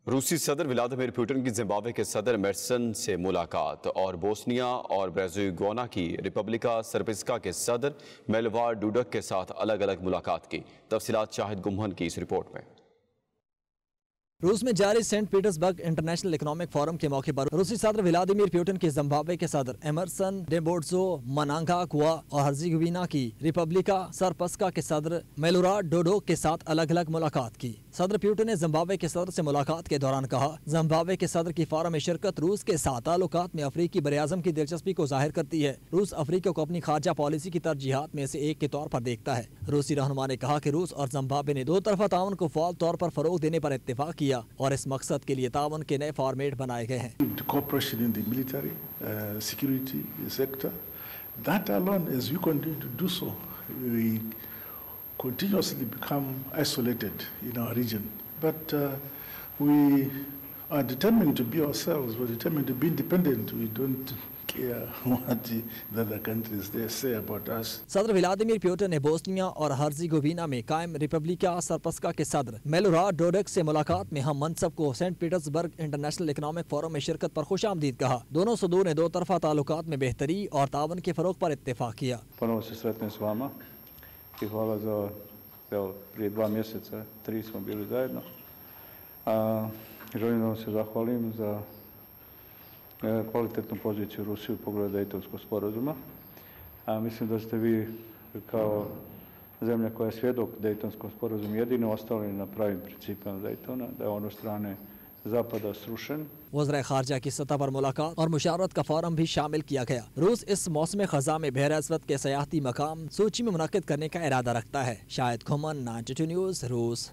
रूसी सदर Vladimir Putin की जिम्बाब्वे के सदर एमर्सन से मुलाकात और बोस्निया और ब्राज़ील की रिपब्लिका सर्बिस्का के सदर मिलोराड डोडिक के साथ अलग अलग मुलाकात की। तफसीलात शाहिद गुम्हन की इस रिपोर्ट में। रूस में जारी Saint Petersburg International Economic Forum के मौके पर रूसी सदर व्लादिमीर पुतिन की जिम्बाब्वे के सदर एमर्सन डेम्बोर्डो मनांगागुआ और हर्जेगोविना की रिपब्लिका सर्बिस्का के सदर मिलोराड डोडिक के साथ अलग अलग मुलाकात की। सदर पुतिन ने जिम्बाब्वे के सदर से मुलाकात के दौरान कहा, जिम्बाब्वे के सदर की फोरम में शिरकत रूस के साथ ताल्लुकात में अफ्रीकी बरआज़म की दिलचस्पी को जाहिर करती है। रूस अफ्रीका को अपनी खारजा पॉलिसी की तरजीहात में से एक के तौर पर देखता है। रूसी रहनुमा ने कहा कि रूस और जिम्बाब्वे ने दो तरफा ताउन को फाल तौर पर फरोग देने पर इत्तेफाक किया और इस मकसद के लिए ताउन के नए फॉर्मेट बनाए गए हैं। Continuously become isolated in our region, but we are determined to be ourselves. We're determined to be independent. We don't care what the other countries they say about us. सदर व्लादिमीर पुतिन ने Bosnia और Herzegovina में कायम Republica सर्बिस्का के सदर मिलोराड डोडिक से मुलाकात में हम मनसब को Saint Petersburg International Economic Forum में शिरकत पर खुशामदीद कहा। दोनों सदूर ने दो तरफा ताल्लुकात में बेहतरी और तावन के फरोग पर इत्तेफाक किया। I hvala za, evo, prije 2 mjeseca, 3 smo bili zajedno. Želim da vam se zahvalim za kvalitetnu poziciju Rusije u pogledu Dejtonskog sporazuma. Mislim da ste vi kao zemlja koja je svjedok Dejtonskom sporazumu jedino ostali na pravim principima Dejtona, da je on od strane Zapada srušen। वज़ीर ख़ारजा की सतह पर मुलाकात और मुशावरत का forum भी शामिल किया गया। रूस इस मौसम ख़ज़ा में बहर अस्वद के सयाहती मकाम सूची में मुनक़िद करने का इरादा रखता है। शाहिद गुम्हन, 92 न्यूज़, रूस।